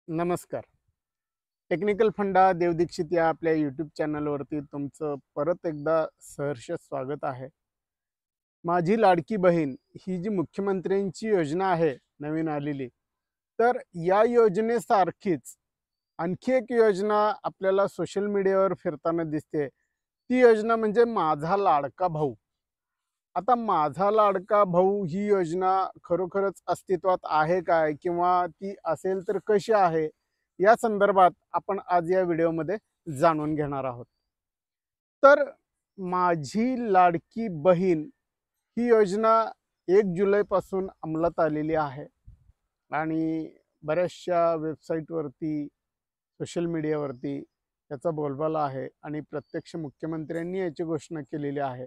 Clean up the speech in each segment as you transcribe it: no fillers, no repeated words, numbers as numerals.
नमस्कार. टेक्निकल फंडा देव दीक्षित या आपल्या यूट्यूब चॅनलवरती तुमचं परत एकदा सहर्ष स्वागत आहे. माझी लाडकी बहीण ही जी मुख्यमंत्र्यांची योजना आहे नवीन आलेली, तर या योजनेसारखीच आणखी एक योजना आपल्याला सोशल मीडियावर फिरताना दिसते. ती योजना म्हणजे माझा लाडका भाऊ. आता माझा लाडका भाऊ ही योजना खरोखरच अस्तित्वात आहे काय, किंवा ती असेल तर कशी आहे, या संदर्भात आपण आज या व्हिडिओमध्ये जाणून घेणार आहोत. तर माझी लाडकी बहीण ही योजना 1 जुलैपासून अंमलात आलेली आहे आणि बऱ्याचशा वेबसाईटवरती, सोशल मीडियावरती याचा बोलबाला आहे आणि प्रत्यक्ष मुख्यमंत्र्यांनी याची घोषणा केलेली आहे.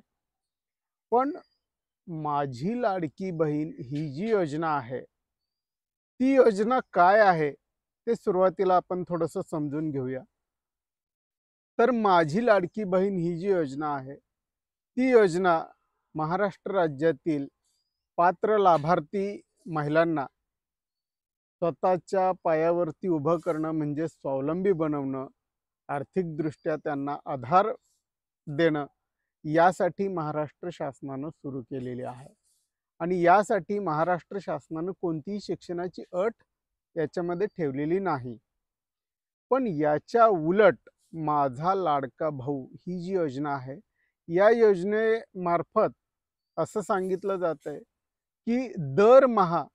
पण माझी लाडकी बहीण ही जी योजना आहे, ती योजना काय आहे ते सुरुवातीला आपण थोडंसं समजून घेऊया. तर माझी लाडकी बहीण ही जी योजना आहे, ती योजना महाराष्ट्र राज्यातील पात्र लाभार्थी महिलांना स्वतःच्या पायावरती उभं करणं म्हणजे स्वावलंबी बनवणं, आर्थिकदृष्ट्या त्यांना आधार देणं, यासाठी महाराष्ट्र शासनानं सुरू केलेली आहे. आणि यासाठी महाराष्ट्र शासनानं कोणतीही शिक्षणाची अट याच्यामध्ये ठेवलेली नाही. पण याच्या उलट माझा लाडका भाऊ ही जी योजना आहे, या योजनेमार्फत असं सांगितलं जातंय की दरमहा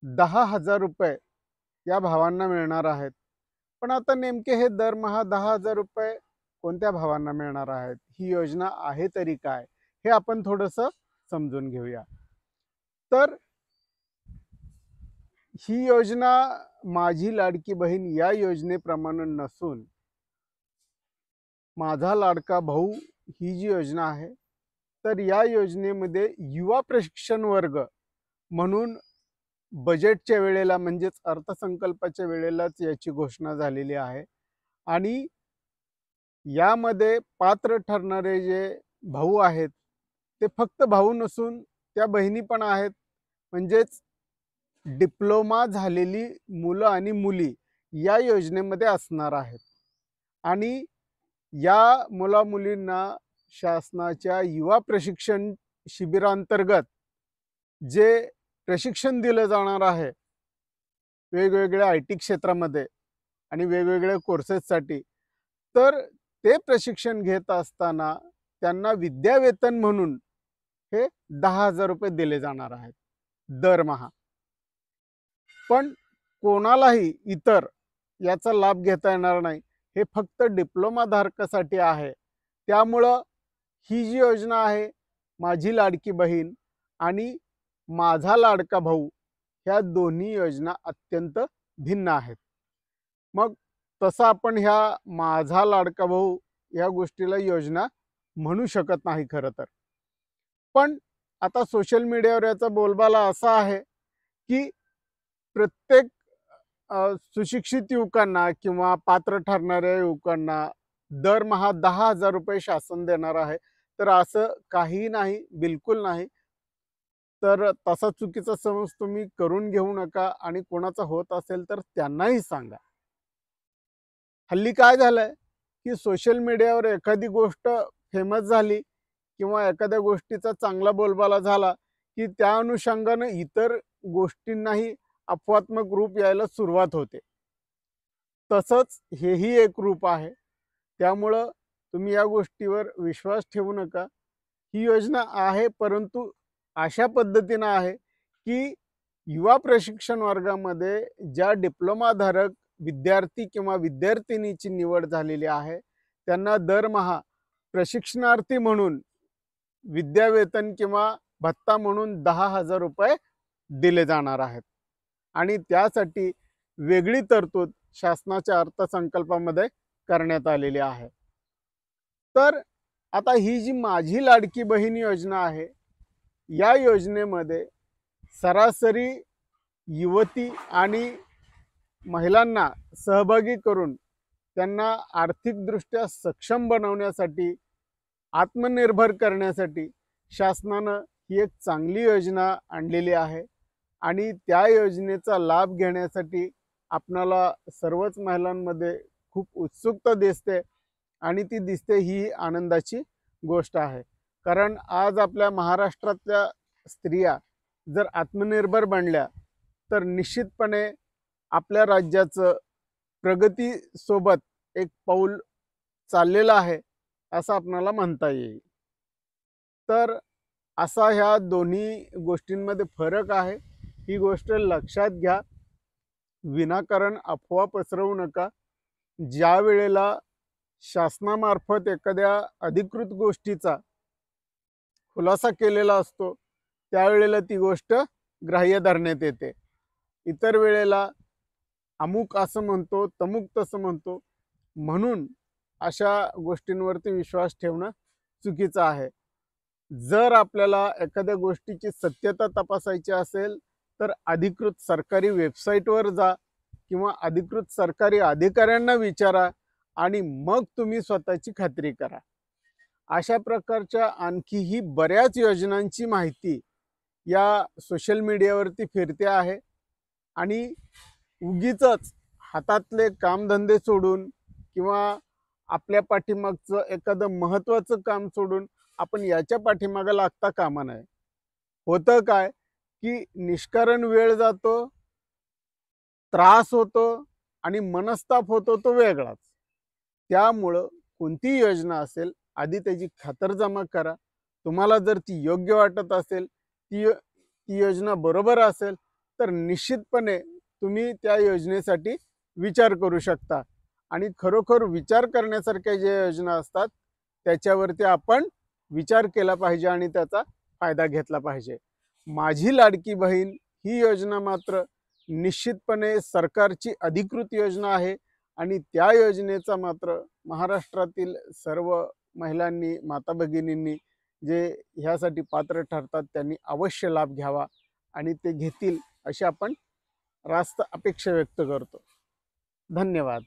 10,000 रुपये या भावांना मिळणार आहेत. पण आता नेमके हे दरमहा 10,000 रुपये कोणत्या भावांना मिळणार आहेत, ही योजना आहे तरी काय, हे आपण थोडंसं समजून घेऊया. तर ही योजना माझी लाडकी बहीण या योजनेप्रमाणे नसून माझा लाडका भाऊ ही जी योजना आहे, तर या योजनेमध्ये युवा प्रशिक्षण वर्ग म्हणून बजेटच्या वेळेला म्हणजेच अर्थसंकल्पाच्या वेळेलाच याची घोषणा झालेली आहे. आणि यामध्ये पात्र ठरणारे जे भाऊ आहेत, ते फक्त भाऊ नसून त्या बहिणी पण आहेत. म्हणजेच डिप्लोमा झालेली मुलं आणि मुली या योजनेमध्ये असणार आहेत. आणि या मुला मुलींना शासनाच्या युवा प्रशिक्षण शिबिरांतर्गत जे प्रशिक्षण दिलं जाणार आहे वेगवेगळ्या IT क्षेत्रामध्ये आणि वेगवेगळ्या कोर्सेससाठी, तर ते प्रशिक्षण घेत असताना त्यांना विद्यावेतन म्हणून हे 10,000 रुपये दिले जाणार आहेत दरमहा. पण कोणालाही इतर याचा लाभ घेता येणार नाही. हे फक्त डिप्लोमा धारकासाठी आहे. त्यामुळं ही जी योजना आहे माझी लाडकी बहीण आणि माझा लाडका भाऊ, ह्या दोन्ही योजना अत्यंत भिन्न आहेत. मग तसं आपण ह्या माझा लाडका भाऊ या गोष्टीला योजना म्हणू शकत नाही खरं तर. पण आता सोशल मीडियावर याचा बोलबाला असा आहे की प्रत्येक सुशिक्षित युवकांना किंवा पात्र ठरणाऱ्या युवकांना दरमहा 10,000 रुपये शासन देणार आहे. तर असं काही नाही, बिलकुल नाही. तर तसा चुकीचा समज तुम्ही करून घेऊ नका आणि कोणाचा होत असेल तर त्यांनाही सांगा. हल्ली काय झालंय की सोशल मीडियावर एखादी गोष्ट फेमस झाली किंवा एखाद्या गोष्टीचा चांगला बोलबाला झाला की त्या अनुषंगानं इतर गोष्टींनाही अपवात्मक रूप यायला सुरुवात होते. तसंच हेही एक रूप आहे. त्यामुळं तुम्ही या गोष्टीवर विश्वास ठेवू नका. ही योजना आहे, परंतु अशा पद्धतीनं आहे की युवा प्रशिक्षण वर्गामध्ये ज्या डिप्लोमाधारक विद्यार्थी किंवा विद्यार्थिनीची निवड झालेली आहे, त्यांना दरमहा प्रशिक्षणार्थी म्हणून विद्यावेतन किंवा भत्ता म्हणून 10,000 रुपये दिले जाणार आहेत. आणि त्यासाठी वेगळी तरतूद शासनाच्या अर्थसंकल्पामध्ये करण्यात आलेली आहे. तर आता ही जी माझी लाडकी बहीण योजना आहे, या योजनेमध्ये सरासरी युवती आणि महिलांना सहभागी करून त्यांना आर्थिकदृष्ट्या सक्षम बनवण्यासाठी, आत्मनिर्भर करण्यासाठी शासनानं ही एक चांगली योजना आणलेली आहे. आणि त्या योजनेचा लाभ घेण्यासाठी आपणाला सर्वच महिलांमध्ये खूप उत्सुकता दिसते आणि ती दिसते ही आनंदाची गोष्ट आहे. कारण आज आपल्या महाराष्ट्रातल्या स्त्रिया जर आत्मनिर्भर बनल्या तर निश्चितपणे आपल्या राज्याचं प्रगतीसोबत एक पाऊल चाललेलं आहे असं आपणाला म्हणता येईल. तर असा ह्या दोन्ही गोष्टींमध्ये फरक आहे, ही गोष्ट लक्षात घ्या. विनाकारण अफवा पसरवू नका. ज्या वेळेला शासनामार्फत एखाद्या अधिकृत गोष्टीचा खुलासा केलेला असतो त्यावेळेला ती गोष्ट ग्राह्य धरण्यात येते. इतर वेळेला अमुक असं म्हणतो, तमुक तसं म्हणतो, म्हणून अशा गोष्टींवरती विश्वास ठेवणं चुकीचं आहे. जर आपल्याला एखाद्या गोष्टीची सत्यता तपासायची असेल तर अधिकृत सरकारी वेबसाईटवर जा किंवा अधिकृत सरकारी अधिकाऱ्यांना विचारा आणि मग तुम्ही स्वतःची खात्री करा. अशा प्रकारच्या आणखीही बऱ्याच योजनांची माहिती या सोशल मीडियावरती फिरते आहे आणि उगीचच हातातले कामधंदे सोडून किंवा आपल्या पाठीमागचं एखादं महत्त्वाचं काम सोडून आपण याच्या पाठीमागं लागता कामा नये. होतं काय की निष्कारण वेळ जातो, त्रास होतो आणि मनस्ताप होतो तो वेगळाच. त्यामुळं कोणतीही योजना असेल आधी त्याची खातरजमा करा. तुम्हाला जर ती योग्य वाटत असेल, ती योजना बरोबर असेल तर निश्चितपणे तुम्ही त्या योजनेसाठी विचार करू शकता आणि खरोखर विचार करण्यासारख्या ज्या योजना असतात त्याच्यावरती आपण विचार केला पाहिजे आणि त्याचा फायदा घेतला पाहिजे. माझी लाडकी बहीण ही योजना मात्र निश्चितपणे सरकारची अधिकृत योजना आहे आणि त्या योजनेचा मात्र महाराष्ट्रातील सर्व महिलांनी, माता भगिनींनी जे ह्यासाठी पात्र ठरतात त्यांनी अवश्य लाभ घ्यावा आणि ते घेतील अशी आपण रास्त अपेक्षा व्यक्त करतो. धन्यवाद.